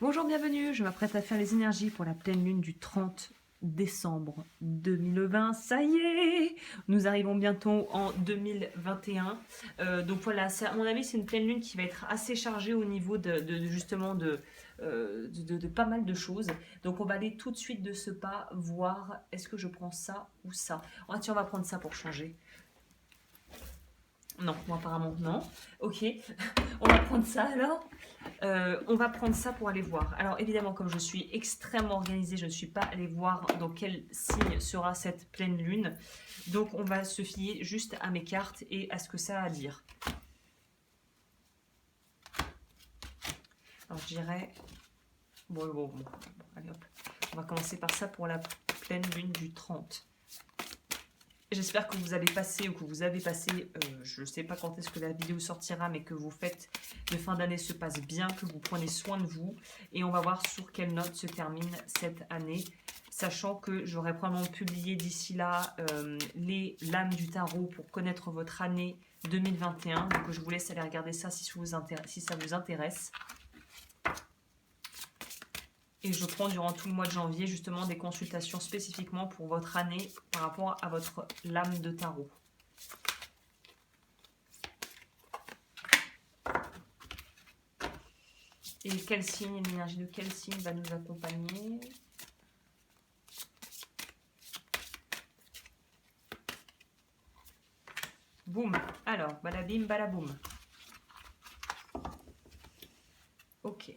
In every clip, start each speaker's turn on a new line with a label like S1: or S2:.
S1: Bonjour, bienvenue, je m'apprête à faire les énergies pour la pleine lune du 30 décembre 2020. Ça y est, nous arrivons bientôt en 2021. Donc voilà, ça, à mon avis, c'est une pleine lune qui va être assez chargée au niveau justement de pas mal de choses. Donc on va aller tout de suite de ce pas voir est-ce que je prends ça ou ça. Ah, tiens, on va prendre ça pour changer. Non, bon, apparemment non. Ok, on va prendre ça alors. On va prendre ça pour aller voir. Alors évidemment, comme je suis extrêmement organisée, je ne suis pas allée voir dans quel signe sera cette pleine lune. Donc on va se fier juste à mes cartes et à ce que ça a à dire. Alors je dirais... Bon. Allez hop. On va commencer par ça pour la pleine lune du 30. J'espère que vous allez passer ou que vous avez passé, je ne sais pas quand est-ce que la vidéo sortira, mais que vos fêtes de fin d'année se passent bien, que vous prenez soin de vous. Et on va voir sur quelle note se termine cette année, sachant que j'aurai probablement publié d'ici là les lames du tarot pour connaître votre année 2021. Donc je vous laisse aller regarder ça si ça vous intéresse. Et je prends durant tout le mois de janvier justement des consultations spécifiquement pour votre année par rapport à votre lame de tarot. Et quel signe, l'énergie de quel signe va nous accompagner? Boum. Alors, balabim, balaboum. Ok.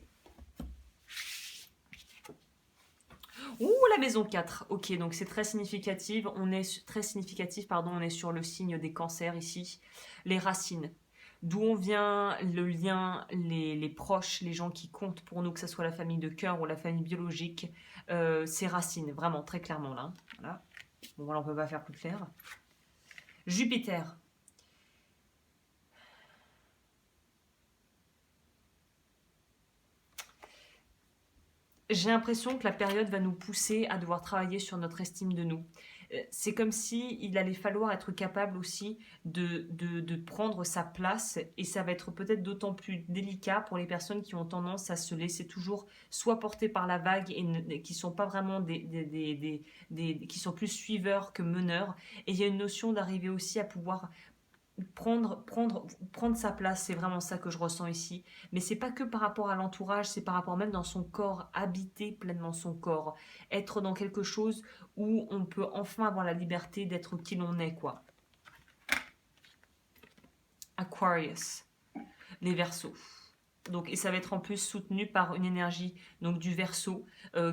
S1: Ouh, la maison 4. Ok, donc c'est très significatif. On est sur le signe des cancers ici. Les racines. D'où on vient, le lien, les proches, les gens qui comptent pour nous, que ce soit la famille de cœur ou la famille biologique. Ces racines, vraiment, très clairement là. Voilà. Bon, voilà, on peut pas faire plus clair. Jupiter. J'ai l'impression que la période va nous pousser à devoir travailler sur notre estime de nous. C'est comme si il allait falloir être capable aussi de prendre sa place, et ça va être peut-être d'autant plus délicat pour les personnes qui ont tendance à se laisser toujours soit porter par la vague et qui sont pas vraiment qui sont plus suiveurs que meneurs. Et il y a une notion d'arriver aussi à pouvoir prendre sa place, c'est vraiment ça que je ressens ici. Mais c'est pas que par rapport à l'entourage, c'est par rapport même dans son corps, habiter pleinement son corps, être dans quelque chose où on peut enfin avoir la liberté d'être qui l'on est, quoi. Aquarius, les Verseaux. Donc, et ça va être en plus soutenu par une énergie donc du Verseau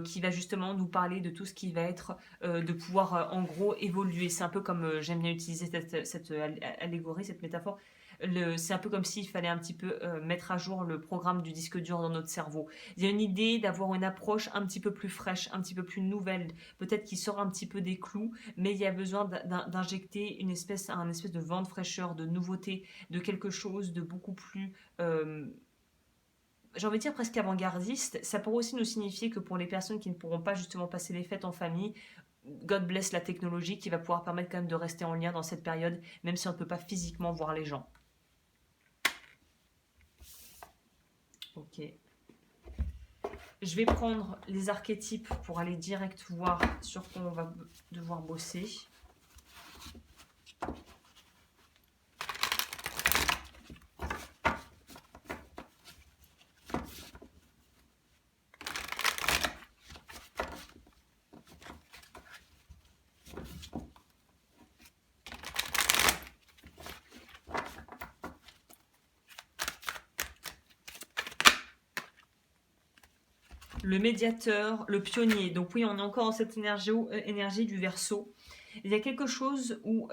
S1: qui va justement nous parler de tout ce qui va être de pouvoir en gros évoluer. C'est un peu comme, j'aime bien utiliser cette allégorie, cette métaphore. C'est un peu comme s'il fallait un petit peu mettre à jour le programme du disque dur dans notre cerveau. Il y a une idée d'avoir une approche un petit peu plus fraîche, un petit peu plus nouvelle, peut-être qui sort un petit peu des clous, mais il y a besoin d'injecter un espèce de vent de fraîcheur, de nouveauté, de quelque chose de beaucoup plus... j'ai envie de dire presque avant-gardiste. Ça pourrait aussi nous signifier que pour les personnes qui ne pourront pas justement passer les fêtes en famille, God bless la technologie qui va pouvoir permettre quand même de rester en lien dans cette période, même si on ne peut pas physiquement voir les gens. Ok. Je vais prendre les archétypes pour aller direct voir sur quoi on va devoir bosser. Le médiateur, le pionnier. Donc oui, on est encore dans cette énergie du Verseau. Il y a quelque chose où...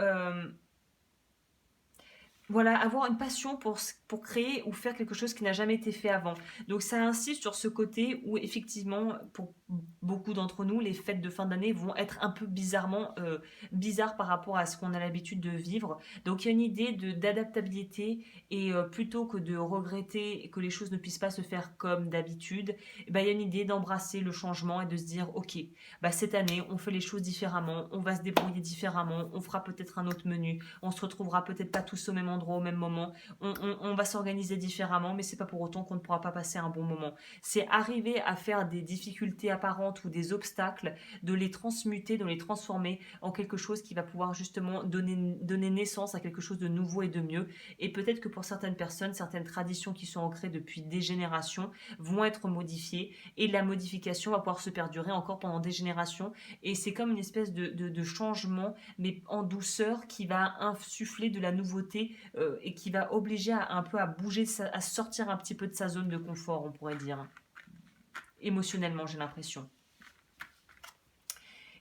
S1: voilà, avoir une passion pour créer ou faire quelque chose qui n'a jamais été fait avant. Donc ça insiste sur ce côté où effectivement, pour beaucoup d'entre nous, les fêtes de fin d'année vont être un peu bizarres par rapport à ce qu'on a l'habitude de vivre. Donc il y a une idée d'adaptabilité et plutôt que de regretter que les choses ne puissent pas se faire comme d'habitude, il y a une idée d'embrasser le changement et de se dire ok, cette année on fait les choses différemment, on va se débrouiller différemment, on fera peut-être un autre menu, on se retrouvera peut-être pas tous au même endroit, endroit au même moment. On va s'organiser différemment, mais c'est pas pour autant qu'on ne pourra pas passer un bon moment. C'est arriver à faire des difficultés apparentes ou des obstacles, de les transmuter, de les transformer en quelque chose qui va pouvoir justement donner naissance à quelque chose de nouveau et de mieux. Et peut-être que pour certaines personnes, certaines traditions qui sont ancrées depuis des générations vont être modifiées et la modification va pouvoir se perdurer encore pendant des générations. Et c'est comme une espèce de changement, mais en douceur, qui va insuffler de la nouveauté et qui va obliger un peu à bouger, à sortir un petit peu de sa zone de confort, on pourrait dire. Émotionnellement, j'ai l'impression.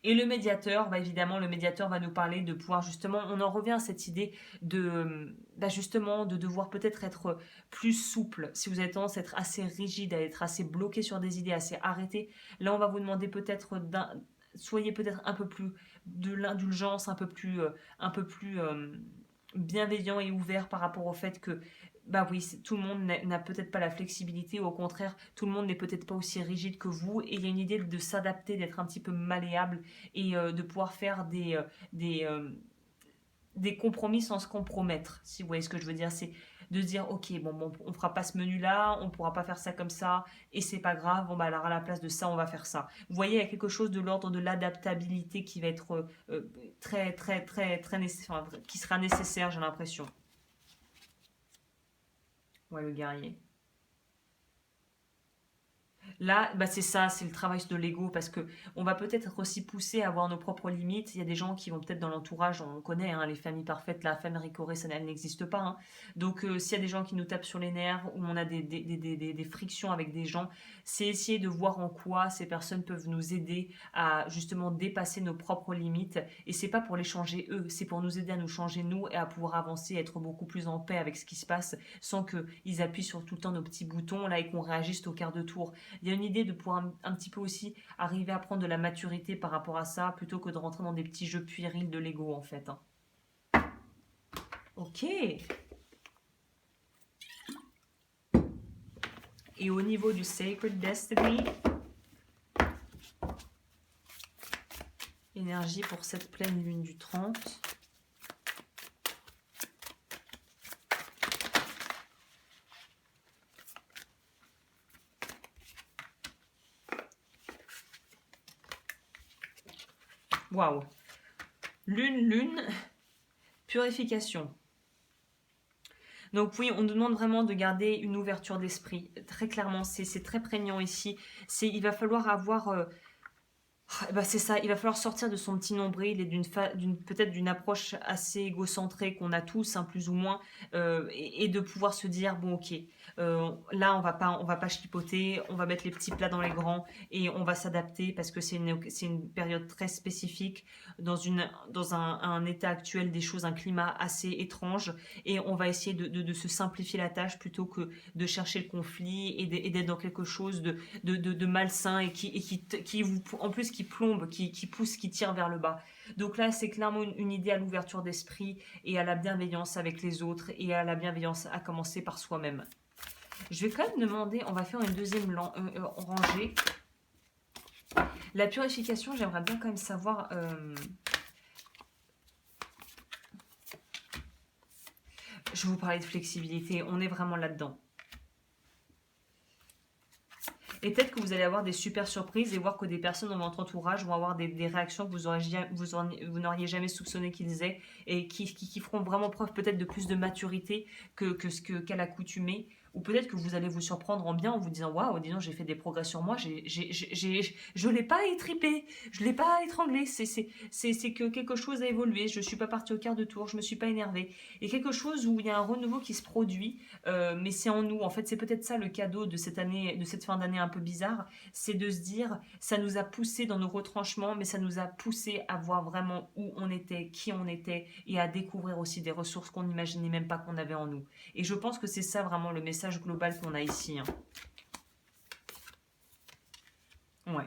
S1: Et le médiateur, bah évidemment, le médiateur va nous parler de pouvoir justement, on en revient à cette idée de, bah justement, de devoir peut-être être plus souple. Si vous avez tendance à être assez rigide, à être assez bloqué sur des idées, assez arrêté, là on va vous demander peut-être soyez peut-être un peu plus de l'indulgence, un peu plus bienveillant et ouvert par rapport au fait que bah oui, tout le monde n'a peut-être pas la flexibilité, ou au contraire, tout le monde n'est peut-être pas aussi rigide que vous, et il y a une idée de s'adapter, d'être un petit peu malléable, et de pouvoir faire des, euh, des compromis sans se compromettre, si vous voyez ce que je veux dire. C'est de se dire, ok, bon, on fera pas ce menu-là, on pourra pas faire ça comme ça, et c'est pas grave, bon, bah alors à la place de ça, on va faire ça. Vous voyez, il y a quelque chose de l'ordre de l'adaptabilité qui va être enfin, qui sera nécessaire, j'ai l'impression. Ouais, le guerrier. Là, bah c'est ça, c'est le travail de l'ego, parce que on va peut-être être aussi poussé à avoir nos propres limites. Il y a des gens qui vont peut-être dans l'entourage, on connaît hein, les familles parfaites, la famille Ricoré, ça elle n'existe pas. Hein. Donc s'il y a des gens qui nous tapent sur les nerfs, ou on a des frictions avec des gens, c'est essayer de voir en quoi ces personnes peuvent nous aider à justement dépasser nos propres limites. Et c'est pas pour les changer eux, c'est pour nous aider à nous changer nous et à pouvoir avancer, être beaucoup plus en paix avec ce qui se passe, sans qu'ils appuient sur tout le temps nos petits boutons là et qu'on réagisse au quart de tour. Il y a une idée de pouvoir un petit peu aussi arriver à prendre de la maturité par rapport à ça, plutôt que de rentrer dans des petits jeux puérils de l'ego en fait. Hein. Ok. Et au niveau du Sacred Destiny, énergie pour cette pleine lune du 30. Waouh. Lune, purification. Donc oui, on nous demande vraiment de garder une ouverture d'esprit. Très clairement, c'est très prégnant ici. Il va falloir avoir bah c'est ça, il va falloir sortir de son petit nombril et peut-être d'une approche assez égocentrée qu'on a tous, hein, plus ou moins, et de pouvoir se dire bon ok, là on va pas chipoter, on va mettre les petits plats dans les grands et on va s'adapter parce que c'est une période très spécifique dans un état actuel des choses, un climat assez étrange, et on va essayer de se simplifier la tâche plutôt que de chercher le conflit et d'être dans quelque chose de malsain et qui vous, en plus qui plombe, qui pousse, qui tire vers le bas. Donc là, c'est clairement une idée à l'ouverture d'esprit et à la bienveillance avec les autres et à la bienveillance à commencer par soi-même. Je vais quand même demander, on va faire une deuxième rangée. La purification, j'aimerais bien quand même savoir... je vais vous parler de flexibilité, on est vraiment là-dedans. Et peut-être que vous allez avoir des super surprises et voir que des personnes dans votre entourage vont avoir des réactions que vous n'auriez jamais soupçonné qu'ils aient, et qui feront vraiment preuve peut-être de plus de maturité qu'à l'accoutumée. Ou peut-être que vous allez vous surprendre en bien en vous disant waouh, dis donc, j'ai fait des progrès sur moi, je ne l'ai pas étripé, je ne l'ai pas étranglé, c'est que quelque chose a évolué, je ne suis pas partie au quart de tour, je ne me suis pas énervée. Et quelque chose où il y a un renouveau qui se produit, mais c'est en nous. En fait, c'est peut-être ça le cadeau de cette année, de cette fin d'année un peu bizarre, c'est de se dire, ça nous a poussé dans nos retranchements, mais ça nous a poussé à voir vraiment où on était, qui on était, et à découvrir aussi des ressources qu'on n'imaginait même pas qu'on avait en nous. Et je pense que c'est ça vraiment le message global qu'on a ici. Hein. Ouais.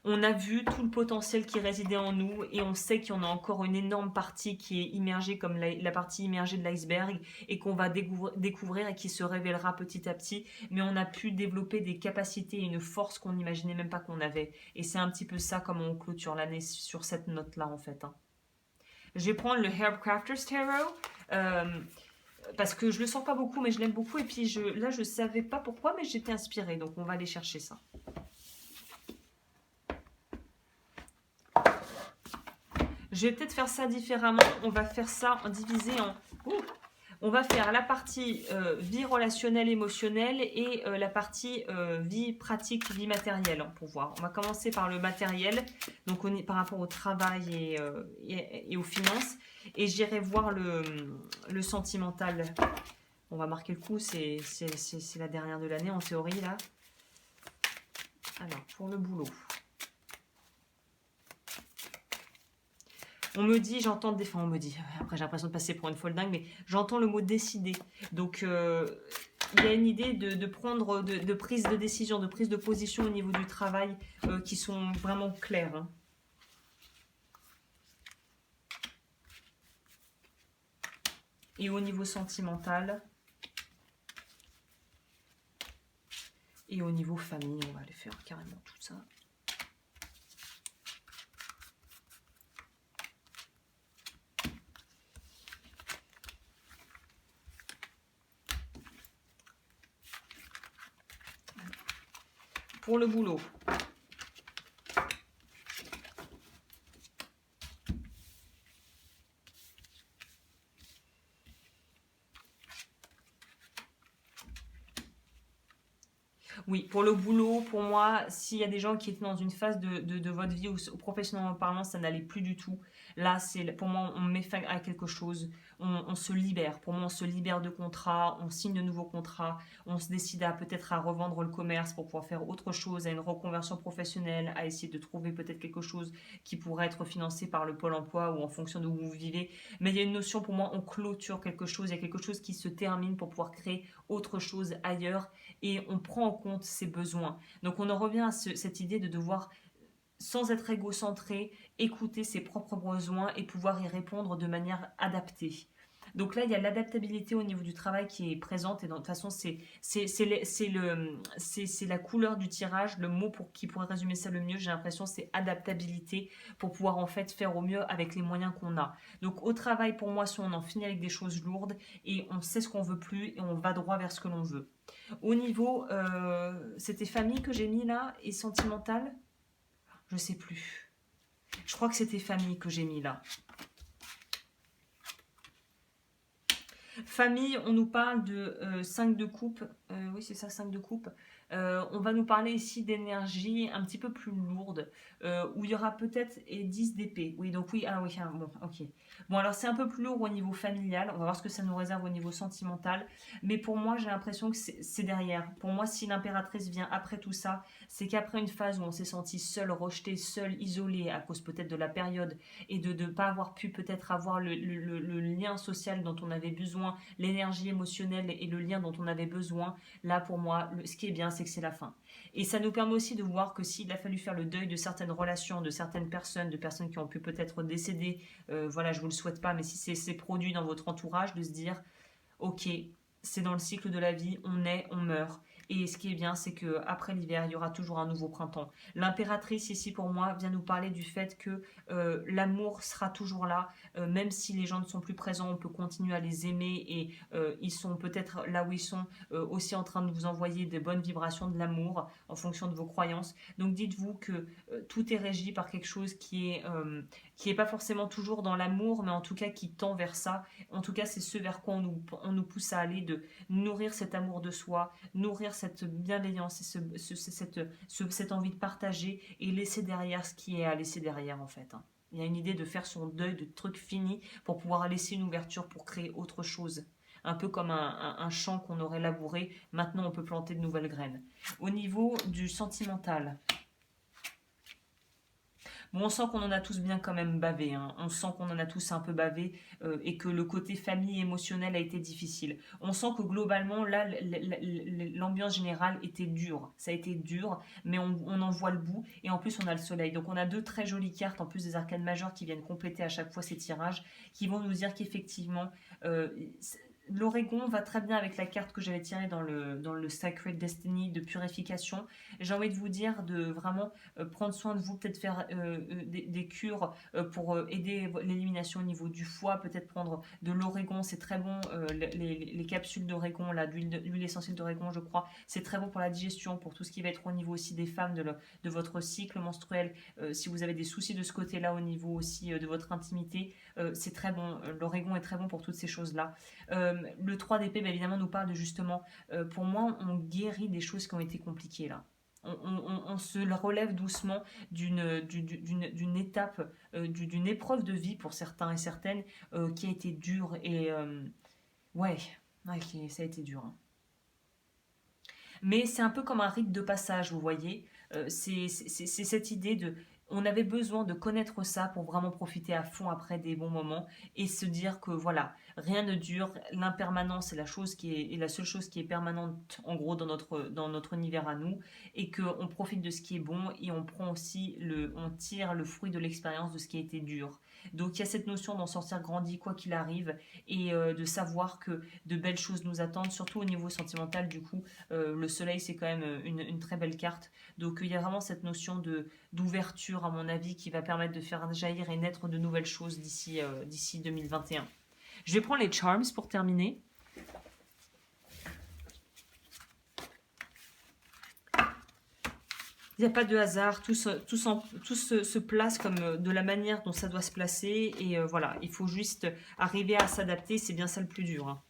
S1: On a vu tout le potentiel qui résidait en nous et on sait qu'il y en a encore une énorme partie qui est immergée comme la partie immergée de l'iceberg et qu'on va découvrir et qui se révélera petit à petit. Mais on a pu développer des capacités et une force qu'on n'imaginait même pas qu'on avait. Et c'est un petit peu ça comme on clôture l'année sur cette note-là en fait. Hein. Je vais prendre le Herb Crafter's Tarot. Parce que je le sens pas beaucoup, mais je l'aime beaucoup. Et puis là, je savais pas pourquoi, mais j'étais inspirée. Donc, on va aller chercher ça. Je vais peut-être faire ça différemment. On va faire ça en divisé en... On va faire la partie vie relationnelle, émotionnelle et la partie vie pratique, vie matérielle, hein, pour voir. On va commencer par le matériel, donc par rapport au travail et aux finances. Et j'irai voir le sentimental. On va marquer le coup, c'est la dernière de l'année en théorie, là. Alors, pour le boulot. On me dit, j'entends des fois, on me dit, après j'ai l'impression de passer pour une folle dingue, mais j'entends le mot décider. Donc il y a une idée de prendre, de prise de décision, de prise de position au niveau du travail qui sont vraiment claires. Hein. Et au niveau sentimental. Et au niveau famille, on va aller faire carrément tout ça. Pour le boulot. Oui, pour le boulot, pour moi, s'il y a des gens qui étaient dans une phase de votre vie où, professionnellement parlant, ça n'allait plus du tout, là, pour moi, on met fin à quelque chose, on se libère. Pour moi, on se libère de contrats, on signe de nouveaux contrats, on se décide peut-être à revendre le commerce pour pouvoir faire autre chose, à une reconversion professionnelle, à essayer de trouver peut-être quelque chose qui pourrait être financé par le Pôle emploi ou en fonction de où vous vivez. Mais il y a une notion, pour moi, on clôture quelque chose, il y a quelque chose qui se termine pour pouvoir créer autre chose ailleurs et on prend en compte ses besoins. Donc on en revient à cette idée de devoir, sans être égocentré, écouter ses propres besoins et pouvoir y répondre de manière adaptée. Donc là, il y a l'adaptabilité au niveau du travail qui est présente et de toute façon, c'est la couleur du tirage, le mot qui pourrait résumer ça le mieux, j'ai l'impression, c'est adaptabilité pour pouvoir en fait faire au mieux avec les moyens qu'on a. Donc au travail, pour moi, soit on en finit avec des choses lourdes et on sait ce qu'on veut plus et on va droit vers ce que l'on veut. Au niveau, c'était famille que j'ai mis là et sentimental, je sais plus. Je crois que c'était famille que j'ai mis là. Famille, on nous parle de 5 de coupe. Oui, c'est ça, 5 de coupe. On va nous parler ici d'énergie un petit peu plus lourde, où il y aura peut-être 10 d'épée. Oui, donc oui, bon, ok. Bon, alors c'est un peu plus lourd au niveau familial. On va voir ce que ça nous réserve au niveau sentimental. Mais pour moi, j'ai l'impression que c'est derrière. Pour moi, si l'impératrice vient après tout ça, c'est qu'après une phase où on s'est senti seul, rejeté, seul, isolé, à cause peut-être de la période, et de ne pas avoir pu peut-être avoir le lien social dont on avait besoin, l'énergie émotionnelle et le lien dont on avait besoin, là pour moi, ce qui est bien, c'est que c'est la fin. Et ça nous permet aussi de voir que s'il a fallu faire le deuil de certaines relations, de certaines personnes, de personnes qui ont pu peut-être décéder, voilà, je vous le souhaite pas, mais si c'est produit dans votre entourage, de se dire, ok, c'est dans le cycle de la vie, on naît, on meurt. Et ce qui est bien, c'est qu'après l'hiver, il y aura toujours un nouveau printemps. L'impératrice, ici, pour moi, vient nous parler du fait que l'amour sera toujours là. Même si les gens ne sont plus présents, on peut continuer à les aimer. Et ils sont peut-être là où ils sont aussi en train de vous envoyer des bonnes vibrations de l'amour en fonction de vos croyances. Donc dites-vous que tout est régi par quelque chose qui est pas forcément toujours dans l'amour, mais en tout cas qui tend vers ça. En tout cas, c'est ce vers quoi on nous pousse à aller, de nourrir cet amour de soi, nourrir cette bienveillance et cette envie de partager et laisser derrière ce qui est à laisser derrière en fait. Hein. Il y a une idée de faire son deuil de trucs finis pour pouvoir laisser une ouverture pour créer autre chose. Un peu comme un champ qu'on aurait labouré, maintenant on peut planter de nouvelles graines. Au niveau du sentimental, bon, on sent qu'on en a tous bien quand même bavé, hein. On sent qu'on en a tous un peu bavé et que le côté famille émotionnel a été difficile. On sent que globalement, là, l'ambiance générale était dure. Ça a été dur, mais on en voit le bout et en plus on a le soleil. Donc on a deux très jolies cartes, en plus des arcanes majeures qui viennent compléter à chaque fois ces tirages, qui vont nous dire qu'effectivement, l'Oregon va très bien avec la carte que j'avais tirée dans le Sacred Destiny de purification. J'ai envie de vous dire de vraiment prendre soin de vous, peut-être faire des cures pour aider l'élimination au niveau du foie, peut-être prendre de l'Oregon, c'est très bon, les capsules d'Oregon, l'huile essentielle d'Oregon, je crois, c'est très bon pour la digestion, pour tout ce qui va être au niveau aussi des femmes, de votre cycle menstruel, si vous avez des soucis de ce côté-là au niveau aussi de votre intimité, c'est très bon, l'Oregon est très bon pour toutes ces choses-là. Le 3 d'épée, bah, évidemment, nous parle de justement, pour moi, on guérit des choses qui ont été compliquées là. On se relève doucement d'une étape, d'une épreuve de vie pour certains et certaines qui a été dure et ouais, ça a été dur, hein. Mais c'est un peu comme un rite de passage, vous voyez. C'est cette idée de... On avait besoin de connaître ça pour vraiment profiter à fond après des bons moments et se dire que voilà, rien ne dure, l'impermanence est la seule chose qui est permanente en gros dans notre univers à nous et qu'on profite de ce qui est bon et on prend aussi on tire le fruit de l'expérience de ce qui a été dur. Donc il y a cette notion d'en sortir grandi quoi qu'il arrive et de savoir que de belles choses nous attendent, surtout au niveau sentimental du coup. Le soleil, c'est quand même une très belle carte. Donc, il y a vraiment cette notion d'ouverture, à mon avis, qui va permettre de faire jaillir et naître de nouvelles choses d'ici 2021. Je vais prendre les charms pour terminer. Il n'y a pas de hasard, tout se place comme de la manière dont ça doit se placer. Et voilà, il faut juste arriver à s'adapter, c'est bien ça le plus dur, hein.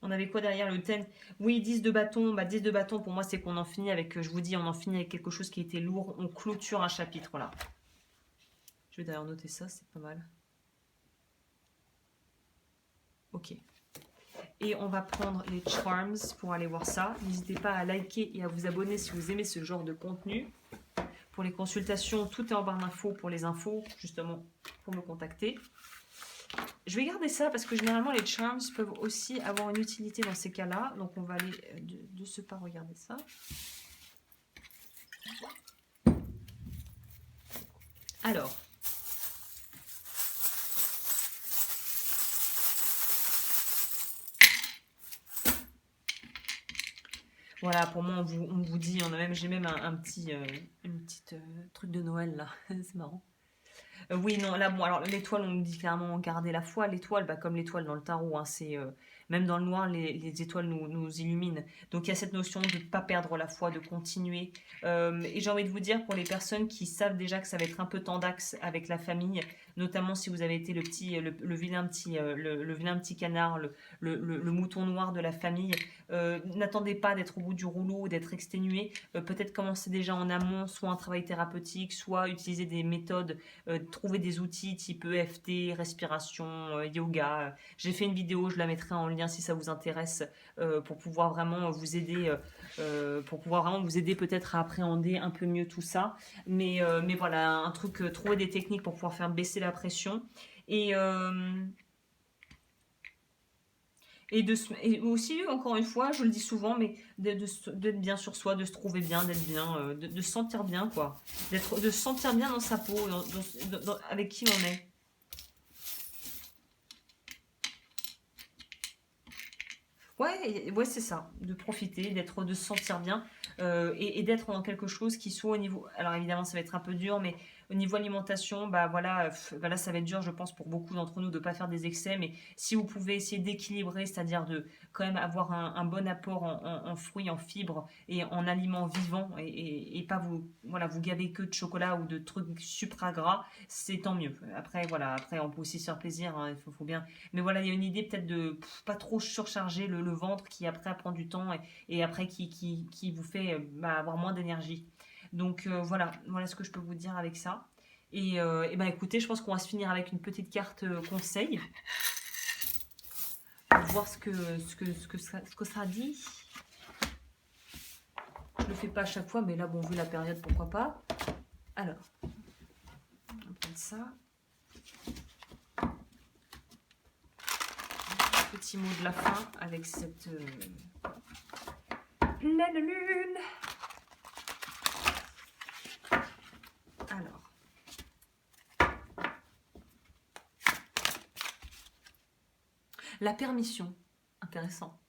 S1: On avait quoi derrière le 10? Oui, 10 de bâton. Bah, 10 de bâton, pour moi, c'est qu'on en finit avec, je vous dis, on en finit avec quelque chose qui était lourd. On clôture un chapitre, là. Je vais d'ailleurs noter ça, c'est pas mal. Ok. Et on va prendre les charms pour aller voir ça. N'hésitez pas à liker et à vous abonner si vous aimez ce genre de contenu. Pour les consultations, tout est en barre d'infos pour les infos, justement, pour me contacter. Je vais garder ça parce que généralement les charms peuvent aussi avoir une utilité dans ces cas-là. Donc on va aller de ce pas regarder ça. Alors. Voilà, pour moi, on vous dit, j'ai même une petite truc de Noël là, c'est marrant. Oui, non, là, bon, alors l'étoile, on nous dit clairement garder la foi. L'étoile, bah, comme l'étoile dans le tarot, hein, c'est même dans le noir, les étoiles nous illuminent. Donc il y a cette notion de ne pas perdre la foi, de continuer. Et j'ai envie de vous dire, pour les personnes qui savent déjà que ça va être un peu tendax avec la famille, notamment si vous avez été le vilain petit canard, le mouton noir de la famille, n'attendez pas d'être au bout du rouleau, d'être exténué. Peut-être commencer déjà en amont, soit un travail thérapeutique, soit utiliser des méthodes, trouver des outils type EFT, respiration, yoga. J'ai fait une vidéo, je la mettrai en lien si ça vous intéresse, pour pouvoir vraiment vous aider, peut-être à appréhender un peu mieux tout ça. Mais voilà, un truc, trouver des techniques pour pouvoir faire baisser la pression. Et, et aussi, encore une fois, je le dis souvent, mais d'être bien sur soi, de se trouver bien, d'être bien, de se sentir bien, quoi. De se sentir bien dans sa peau, avec qui on est. Ouais, c'est ça, de profiter, de se sentir bien et d'être dans quelque chose qui soit au niveau. Alors évidemment, ça va être un peu dur, mais au niveau alimentation, bah voilà, là ça va être dur, je pense, pour beaucoup d'entre nous de ne pas faire des excès, mais si vous pouvez essayer d'équilibrer, c'est-à-dire de quand même avoir un bon apport en fruits, en fibres et en aliments vivants et pas vous gaver que de chocolat ou de trucs supra gras, c'est tant mieux. Après, voilà, après on peut aussi se faire plaisir, hein, faut bien. Mais voilà, il y a une idée peut-être de pas trop surcharger le ventre qui après prend du temps et après qui vous fait avoir moins d'énergie. Donc voilà ce que je peux vous dire avec ça. Et ben écoutez, je pense qu'on va se finir avec une petite carte conseil pour voir ce que ça dit. Je le fais pas à chaque fois, mais là, bon, vu la période, pourquoi pas. Alors, on va prendre ça. Petit mot de la fin avec cette pleine lune. Alors. La permission. intéressant.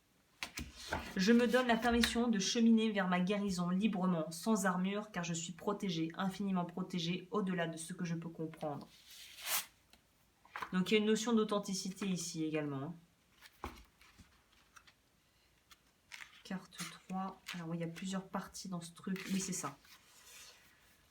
S1: Je me donne la permission de cheminer vers ma guérison librement, sans armure, car je suis protégée, infiniment protégée, au-delà de ce que je peux comprendre. Donc il y a une notion d'authenticité ici également. Carte 3. Alors oui, il y a plusieurs parties dans ce truc. Oui, c'est ça.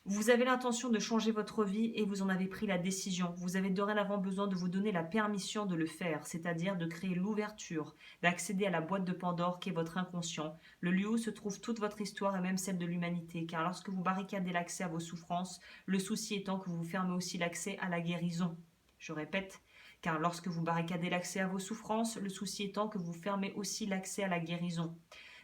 S1: Vous avez l'intention de changer votre vie et vous en avez pris la décision. Vous avez dorénavant besoin de vous donner la permission de le faire, c'est-à-dire de créer l'ouverture, d'accéder à la boîte de Pandore qui est votre inconscient, le lieu où se trouve toute votre histoire et même celle de l'humanité. Car lorsque vous barricadez l'accès à vos souffrances, le souci étant que vous fermez aussi l'accès à la guérison. Je répète, car lorsque vous barricadez l'accès à vos souffrances, le souci étant que vous fermez aussi l'accès à la guérison.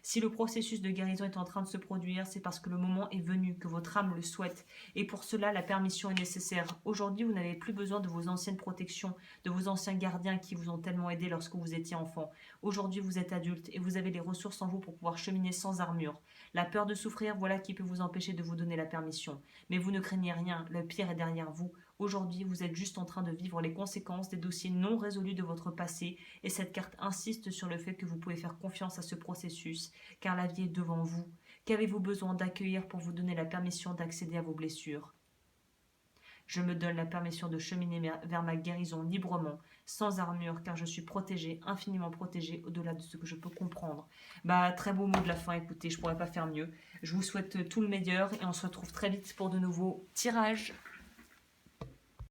S1: Si le processus de guérison est en train de se produire, c'est parce que le moment est venu, que votre âme le souhaite. Et pour cela, la permission est nécessaire. Aujourd'hui, vous n'avez plus besoin de vos anciennes protections, de vos anciens gardiens qui vous ont tellement aidé lorsque vous étiez enfant. Aujourd'hui, vous êtes adulte et vous avez les ressources en vous pour pouvoir cheminer sans armure. La peur de souffrir, voilà qui peut vous empêcher de vous donner la permission. Mais vous ne craignez rien, le pire est derrière vous. Aujourd'hui, vous êtes juste en train de vivre les conséquences des dossiers non résolus de votre passé et cette carte insiste sur le fait que vous pouvez faire confiance à ce processus car la vie est devant vous. Qu'avez-vous besoin d'accueillir pour vous donner la permission d'accéder à vos blessures? Je me donne la permission de cheminer vers ma guérison librement, sans armure, car je suis protégée, infiniment protégée, au-delà de ce que je peux comprendre. Bah, très beau mot de la fin, écoutez, je pourrais pas faire mieux. Je vous souhaite tout le meilleur et on se retrouve très vite pour de nouveaux tirages.